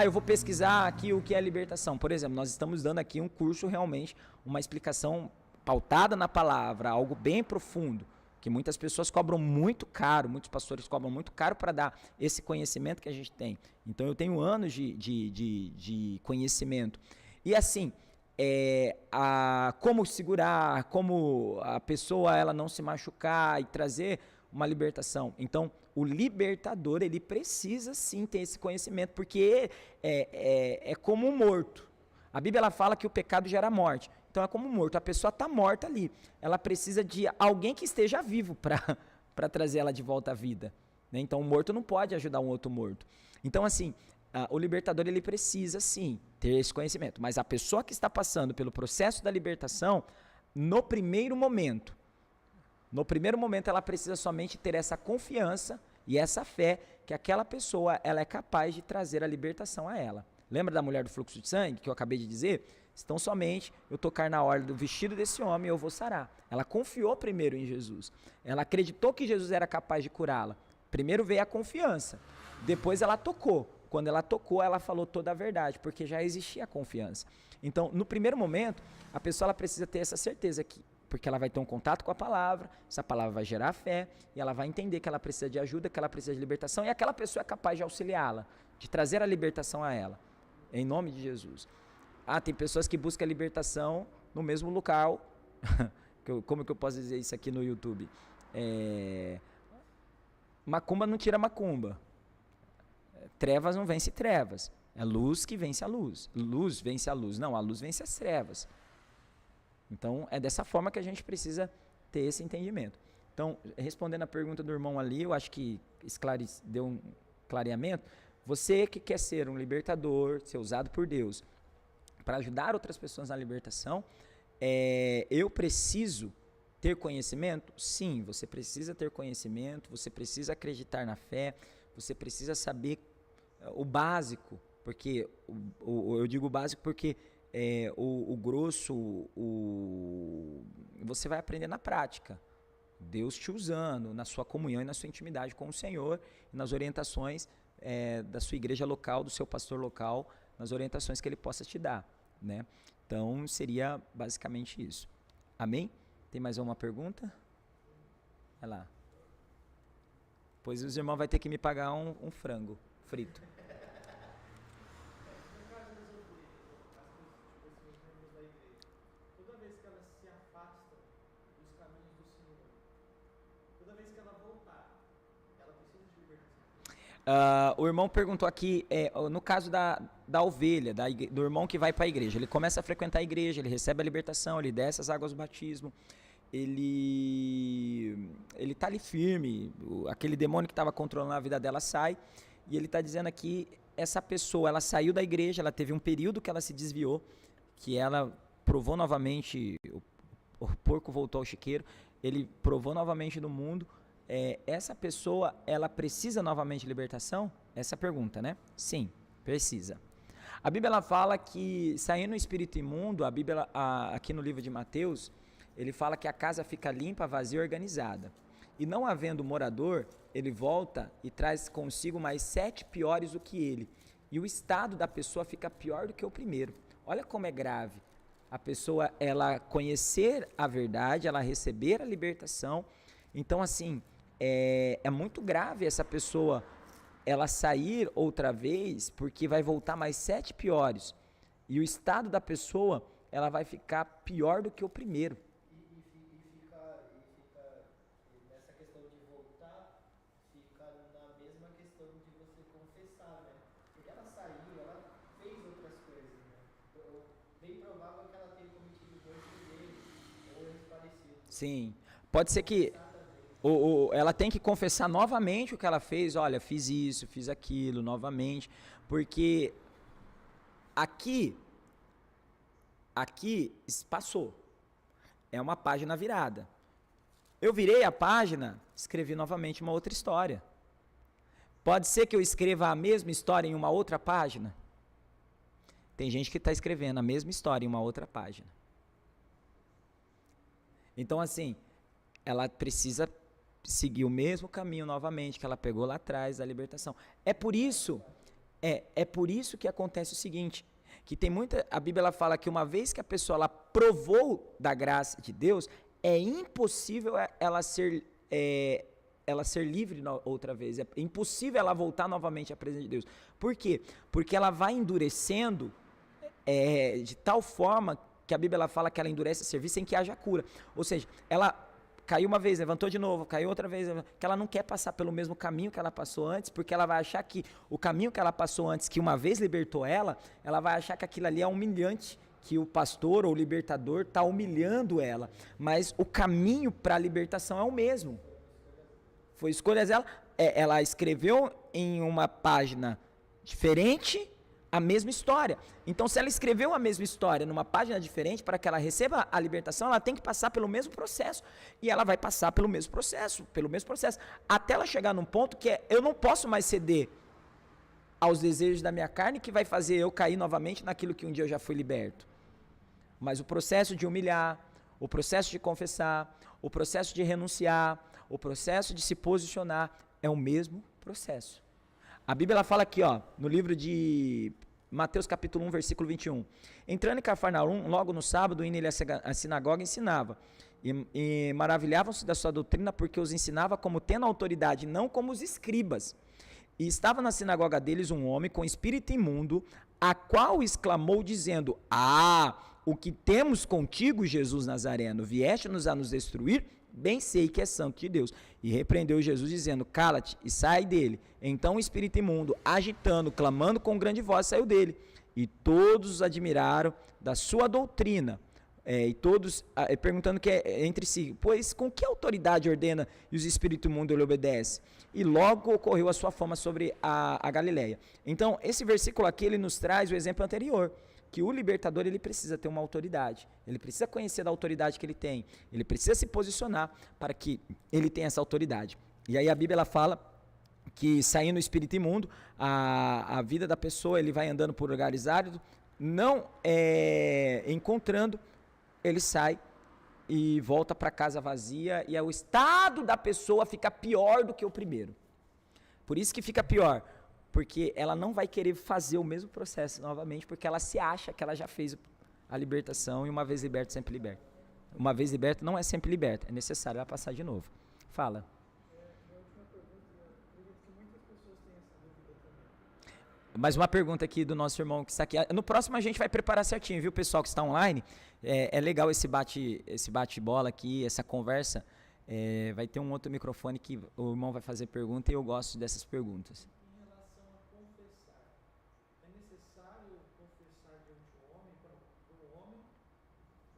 S1: eu vou pesquisar aqui o que é libertação. Por exemplo, nós estamos dando aqui um curso realmente, uma explicação pautada na palavra, algo bem profundo, que muitas pessoas cobram muito caro, muitos pastores cobram muito caro para dar esse conhecimento que a gente tem. Então, eu tenho anos de conhecimento. E assim, como segurar, como a pessoa ela não se machucar e trazer uma libertação. Então, o libertador, ele precisa sim ter esse conhecimento, porque é como um morto. A Bíblia ela fala que o pecado gera morte. Então é como um morto, a pessoa está morta ali. Ela precisa de alguém que esteja vivo para trazer ela de volta à vida. Né? Então o morto não pode ajudar um outro morto. Então assim, o libertador ele precisa sim ter esse conhecimento. Mas a pessoa que está passando pelo processo da libertação, no primeiro momento ela precisa somente ter essa confiança e essa fé que aquela pessoa ela é capaz de trazer a libertação a ela. Lembra da mulher do fluxo de sangue que eu acabei de dizer? Então somente eu tocar na orla do vestido desse homem eu vou sarar. Ela confiou primeiro em Jesus. Ela acreditou que Jesus era capaz de curá-la. Primeiro veio a confiança. Depois ela tocou. Quando ela tocou, ela falou toda a verdade, porque já existia a confiança. Então, no primeiro momento, a pessoa ela precisa ter essa certeza aqui, porque ela vai ter um contato com a palavra, essa palavra vai gerar fé, e ela vai entender que ela precisa de ajuda, que ela precisa de libertação, e aquela pessoa é capaz de auxiliá-la, de trazer a libertação a ela, em nome de Jesus. Tem pessoas que buscam a libertação no mesmo local. Como que eu posso dizer isso aqui no YouTube? Macumba não tira macumba. Trevas não vence trevas. É luz que vence a luz. Luz vence a luz. Não, a luz vence as trevas. Então, é dessa forma que a gente precisa ter esse entendimento. Então, respondendo a pergunta do irmão ali, eu acho que deu um clareamento. Você que quer ser um libertador, ser usado por Deus, para ajudar outras pessoas na libertação, eu preciso ter conhecimento? Sim, você precisa ter conhecimento, você precisa acreditar na fé, você precisa saber o básico, porque eu digo básico porque o grosso você vai aprender na prática. Deus te usando na sua comunhão e na sua intimidade com o Senhor, nas orientações da sua igreja local, do seu pastor local, nas orientações que ele possa te dar, né? Então, seria basicamente isso. Amém? Tem mais alguma pergunta? Vai lá. Pois os irmãos vão ter que me pagar um frango frito.
S2: Toda vez que ela se afasta dos caminhos do Senhor, toda vez que ela voltar, ela precisa de libertação.
S1: O irmão perguntou aqui, no caso da ovelha, do irmão que vai para a igreja, ele começa a frequentar a igreja, ele recebe a libertação, ele desce as águas do batismo, ele está ali firme, aquele demônio que estava controlando a vida dela sai, e ele está dizendo aqui, essa pessoa, ela saiu da igreja, ela teve um período que ela se desviou, que ela provou novamente, o porco voltou ao chiqueiro, ele provou novamente do mundo, essa pessoa, ela precisa novamente de libertação? Essa é a pergunta, né? Sim, precisa. A Bíblia ela fala que, saindo o espírito imundo, a Bíblia, aqui no livro de Mateus, ele fala que a casa fica limpa, vazia e organizada. E não havendo morador, ele volta e traz consigo mais 7 piores do que ele. E o estado da pessoa fica pior do que o primeiro. Olha como é grave. A pessoa, ela conhecer a verdade, ela receber a libertação. Então, assim, é muito grave essa pessoa, ela sair outra vez, porque vai voltar mais 7 piores. E o estado da pessoa, ela vai ficar pior do que o primeiro.
S2: Nessa questão de voltar, fica na mesma questão de você confessar, né? Porque ela saiu, ela fez outras coisas, né? Bem provável que ela tenha cometido dois dele, ou erros parecidos.
S1: Sim, pode ser que ela tem que confessar novamente o que ela fez. Olha, fiz isso, fiz aquilo, novamente. Porque aqui passou. É uma página virada. Eu virei a página, escrevi novamente uma outra história. Pode ser que eu escreva a mesma história em uma outra página? Tem gente que está escrevendo a mesma história em uma outra página. Então, assim, ela precisa seguir o mesmo caminho novamente que ela pegou lá atrás da libertação. É por isso que acontece o seguinte, que tem muita, a Bíblia ela fala que uma vez que a pessoa ela provou da graça de Deus, é impossível ela ser livre outra vez. É impossível ela voltar novamente à presença de Deus. Por quê? Porque ela vai endurecendo de tal forma que a Bíblia ela fala que ela endurece a serviço sem que haja cura. Ou seja, ela caiu uma vez, levantou de novo, caiu outra vez, que ela não quer passar pelo mesmo caminho que ela passou antes, porque ela vai achar que o caminho que ela passou antes, que uma vez libertou ela vai achar que aquilo ali é humilhante, que o pastor ou o libertador está humilhando ela, mas o caminho para a libertação é o mesmo. Foi escolha dela, ela escreveu em uma página diferente a mesma história. Então, se ela escreveu a mesma história numa página diferente, para que ela receba a libertação, ela tem que passar pelo mesmo processo. E ela vai passar pelo mesmo processo, até ela chegar num ponto que eu não posso mais ceder aos desejos da minha carne, que vai fazer eu cair novamente naquilo que um dia eu já fui liberto. Mas o processo de humilhar, o processo de confessar, o processo de renunciar, o processo de se posicionar, é o mesmo processo. A Bíblia ela fala aqui, no livro de Mateus capítulo 1, versículo 21. Entrando em Cafarnaum, logo no sábado, indo ele à sinagoga, ensinava. E maravilhavam-se da sua doutrina, porque os ensinava como tendo autoridade, não como os escribas. E estava na sinagoga deles um homem com espírito imundo, a qual exclamou dizendo: o que temos contigo, Jesus Nazareno? Vieste-nos a nos destruir? Bem sei que é santo de Deus. E repreendeu Jesus, dizendo: cala-te e sai dele. Então o espírito imundo, agitando, clamando com grande voz, saiu dele. E todos os admiraram da sua doutrina. E todos perguntando entre si: pois com que autoridade ordena e os espíritos imundos lhe obedecem? E logo ocorreu a sua fama sobre a Galileia. Então, esse versículo aqui, ele nos traz o exemplo anterior, que o libertador, ele precisa ter uma autoridade, ele precisa conhecer da autoridade que ele tem, ele precisa se posicionar para que ele tenha essa autoridade. E aí a Bíblia ela fala que, saindo o espírito imundo, a vida da pessoa, ele vai andando por lugares áridos, não encontrando, ele sai e volta para casa vazia, e o estado da pessoa fica pior do que o primeiro. Por isso que fica pior, porque ela não vai querer fazer o mesmo processo novamente, porque ela se acha que ela já fez a libertação, e uma vez liberta, sempre liberta. Uma vez liberta, não é sempre liberta, é necessário ela passar de novo. Fala.
S2: Minha última pergunta, eu acredito que muitas pessoas têm essa dúvida também.
S1: Mais uma pergunta aqui do nosso irmão que está aqui. No próximo a gente vai preparar certinho, viu, pessoal que está online? É legal esse bate-bola aqui, essa conversa. Vai ter um outro microfone que o irmão vai fazer pergunta, e eu gosto dessas perguntas.
S2: Em relação a confessar, é necessário confessar diante do homem, para o homem,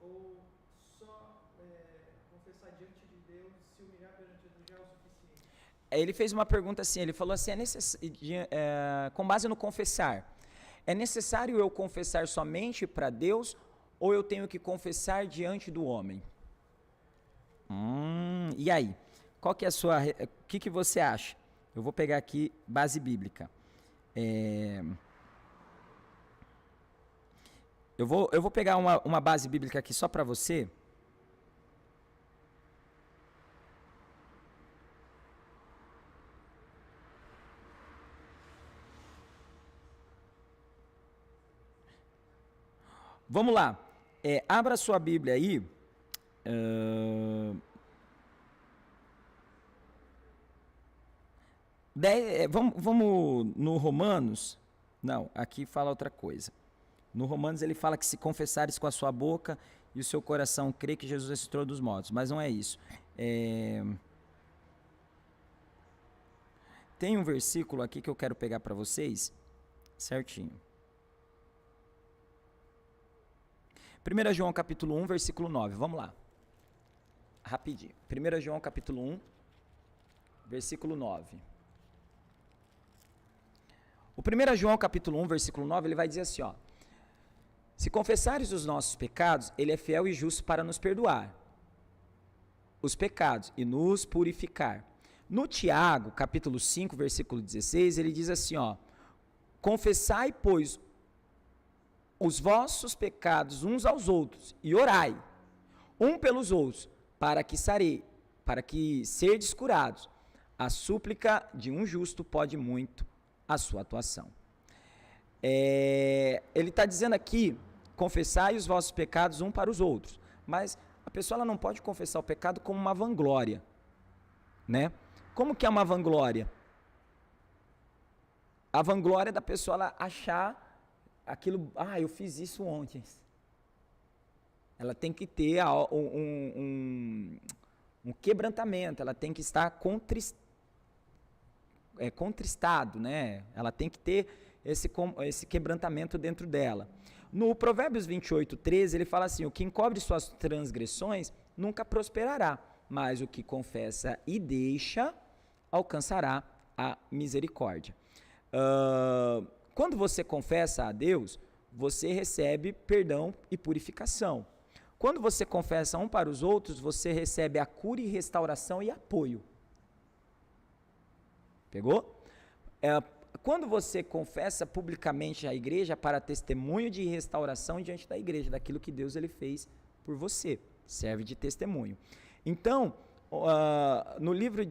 S2: ou só confessar diante de Deus, se humilhar perante Deus já é o suficiente?
S1: Ele fez uma pergunta assim, ele falou assim, com base no confessar, é necessário eu confessar somente para Deus, ou eu tenho que confessar diante do homem? E aí? Qual que é a sua... O que você acha? Eu vou pegar aqui base bíblica. Eu vou pegar uma base bíblica aqui só para você. Vamos lá. Abra sua Bíblia aí. Vamos no Romanos. Não, aqui fala outra coisa. No Romanos ele fala que se confessares com a sua boca e o seu coração crê que Jesus ressuscitou dos mortos. Mas não é isso. Tem um versículo aqui que eu quero pegar para vocês. Certinho. 1 João capítulo 1, versículo 9. Vamos lá. Rapidinho. 1 João capítulo 1, versículo 9. O 1 João capítulo 1, versículo 9, ele vai dizer assim, ó. Se confessares os nossos pecados, ele é fiel e justo para nos perdoar os pecados e nos purificar. No Tiago, capítulo 5, versículo 16, ele diz assim, ó. Confessai, pois, os vossos pecados uns aos outros e orai, um pelos outros, para que serdes curados. A súplica de um justo pode muito a sua atuação. Ele está dizendo aqui, confessai os vossos pecados um para os outros, mas a pessoa ela não pode confessar o pecado como uma vanglória, né? Como que é uma vanglória? A vanglória da pessoa ela achar aquilo, eu fiz isso ontem. Ela tem que ter um quebrantamento, ela tem que estar contristado, né? Ela tem que ter esse quebrantamento dentro dela. No Provérbios 28, 13, ele fala assim, o que encobre suas transgressões nunca prosperará, mas o que confessa e deixa alcançará a misericórdia. Quando você confessa a Deus, você recebe perdão e purificação. Quando você confessa um para os outros, você recebe a cura e restauração e apoio. Pegou? Quando você confessa publicamente à igreja para testemunho de restauração diante da igreja, daquilo que Deus ele fez por você, serve de testemunho. Então, no livro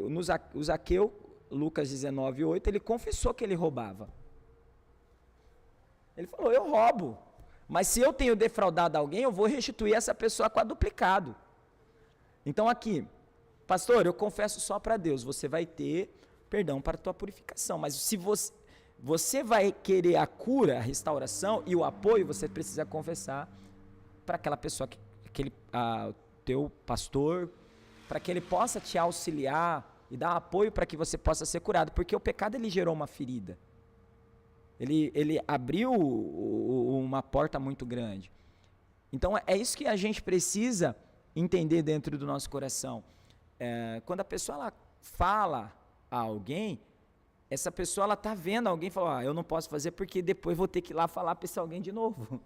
S1: no Zaqueu, Lucas 19, 8, ele confessou que ele roubava. Ele falou, eu roubo, mas se eu tenho defraudado alguém, eu vou restituir essa pessoa quadruplicado. Então aqui, pastor, eu confesso só para Deus, você vai ter perdão para a tua purificação, mas se você vai querer a cura, a restauração e o apoio, você precisa confessar para aquela pessoa, teu pastor, para que ele possa te auxiliar e dar apoio para que você possa ser curado, porque o pecado ele gerou uma ferida. Ele abriu uma porta muito grande. Então, é isso que a gente precisa entender dentro do nosso coração. Quando a pessoa ela fala a alguém, essa pessoa ela está vendo alguém e fala, eu não posso fazer porque depois vou ter que ir lá falar para esse alguém de novo.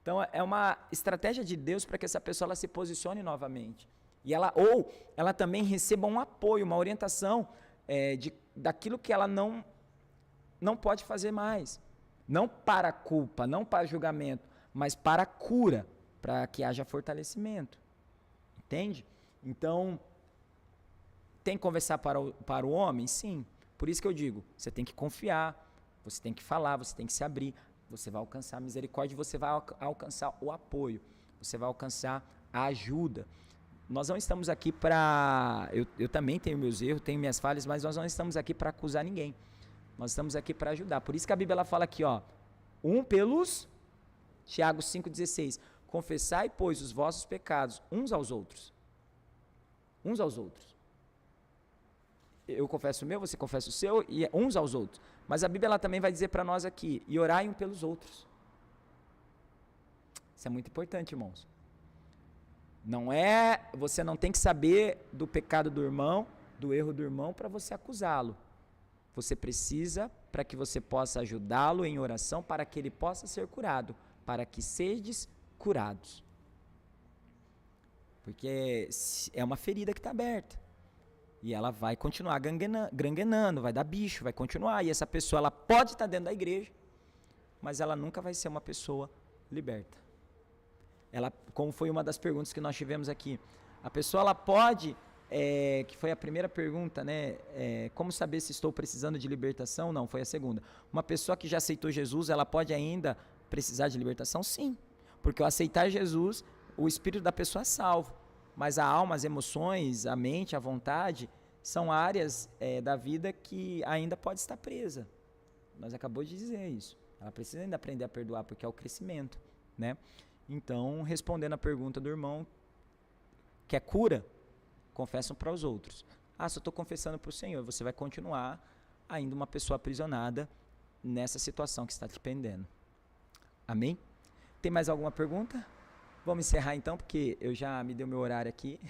S1: Então, é uma estratégia de Deus para que essa pessoa ela se posicione novamente. E ela também receba um apoio, uma orientação daquilo que ela não pode fazer mais. Não para a culpa, não para julgamento, mas para a cura, para que haja fortalecimento. Entende? Então, tem que conversar para o homem? Sim. Por isso que eu digo, você tem que confiar, você tem que falar, você tem que se abrir, você vai alcançar a misericórdia, você vai alcançar o apoio, você vai alcançar a ajuda. Nós não estamos aqui para... Eu também tenho meus erros, tenho minhas falhas, mas nós não estamos aqui para acusar ninguém. Nós estamos aqui para ajudar. Por isso que a Bíblia ela fala aqui, ó, Tiago 5,16, confessai, pois, os vossos pecados uns aos outros. Uns aos outros. Eu confesso o meu, você confessa o seu, e uns aos outros. Mas a Bíblia ela também vai dizer para nós aqui, e orai um pelos outros. Isso é muito importante, irmãos. Você não tem que saber do pecado do irmão, do erro do irmão, para você acusá-lo. Você precisa para que você possa ajudá-lo em oração, para que ele possa ser curado, para que sedes curados. Porque é uma ferida que está aberta. E ela vai continuar granguenando, vai dar bicho, vai continuar. E essa pessoa, ela pode estar dentro da igreja, mas ela nunca vai ser uma pessoa liberta. Ela, como foi uma das perguntas que nós tivemos aqui, a pessoa, ela pode, que foi a primeira pergunta, né? Como saber se estou precisando de libertação? Não, foi a segunda. Uma pessoa que já aceitou Jesus, ela pode ainda precisar de libertação? Sim. Porque ao aceitar Jesus, o espírito da pessoa é salvo. Mas a alma, as emoções, a mente, a vontade, são áreas da vida que ainda pode estar presa. Nós acabamos de dizer isso. Ela precisa ainda aprender a perdoar, porque é o crescimento, né? Então, respondendo a pergunta do irmão, quer cura? Confessam para os outros. Se eu estou confessando para o Senhor, você vai continuar ainda uma pessoa aprisionada nessa situação que está te prendendo. Amém? Tem mais alguma pergunta? Vamos encerrar então, porque eu já me deu meu horário aqui.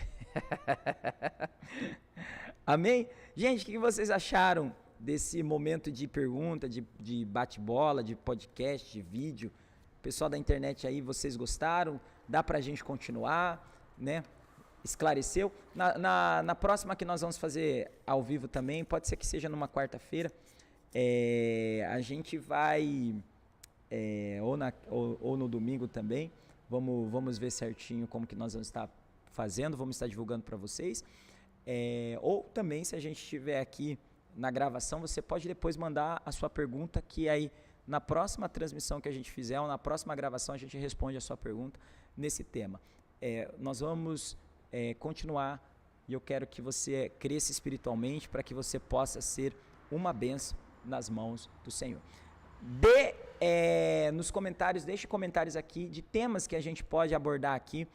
S1: Amém? Gente, o que vocês acharam desse momento de pergunta, de bate-bola, de podcast, de vídeo? Pessoal da internet aí, vocês gostaram? Dá pra gente continuar, né? Esclareceu? Na próxima que nós vamos fazer ao vivo também, pode ser que seja numa quarta-feira, a gente vai, ou no domingo também, vamos ver certinho como que nós vamos estar fazendo, vamos estar divulgando para vocês. Ou também, se a gente estiver aqui na gravação, você pode depois mandar a sua pergunta, que aí na próxima transmissão que a gente fizer, ou na próxima gravação, a gente responde a sua pergunta nesse tema. Nós vamos continuar, e eu quero que você cresça espiritualmente para que você possa ser uma bênção nas mãos do Senhor. Nos comentários, deixe comentários aqui de temas que a gente pode abordar aqui,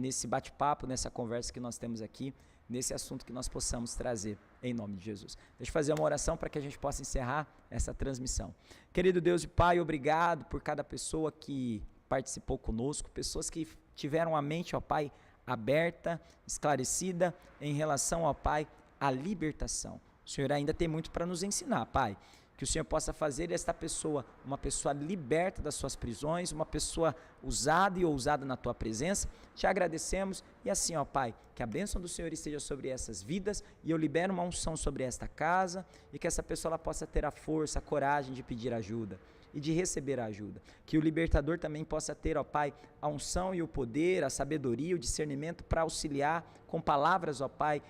S1: nesse bate-papo, nessa conversa que nós temos aqui, nesse assunto que nós possamos trazer, em nome de Jesus. Deixa eu fazer uma oração para que a gente possa encerrar essa transmissão. Querido Deus e Pai, obrigado por cada pessoa que participou conosco, pessoas que tiveram a mente, ó Pai, aberta, esclarecida em relação, ó Pai, à libertação. O Senhor ainda tem muito para nos ensinar, Pai. Que o Senhor possa fazer esta pessoa uma pessoa liberta das suas prisões, uma pessoa usada e ousada na Tua presença. Te agradecemos e assim, ó Pai, que a bênção do Senhor esteja sobre essas vidas e eu libero uma unção sobre esta casa e que essa pessoa ela possa ter a força, a coragem de pedir ajuda e de receber a ajuda. Que o libertador também possa ter, ó Pai, a unção e o poder, a sabedoria, o discernimento para auxiliar com palavras, ó Pai,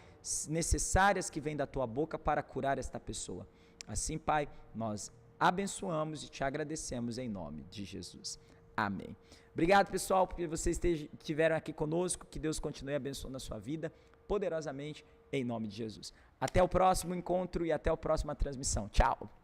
S1: necessárias que vêm da Tua boca para curar esta pessoa. Assim, Pai, nós abençoamos e te agradecemos em nome de Jesus. Amém. Obrigado, pessoal, porque vocês estiveram aqui conosco. Que Deus continue abençoando a sua vida poderosamente em nome de Jesus. Até o próximo encontro e até a próxima transmissão. Tchau.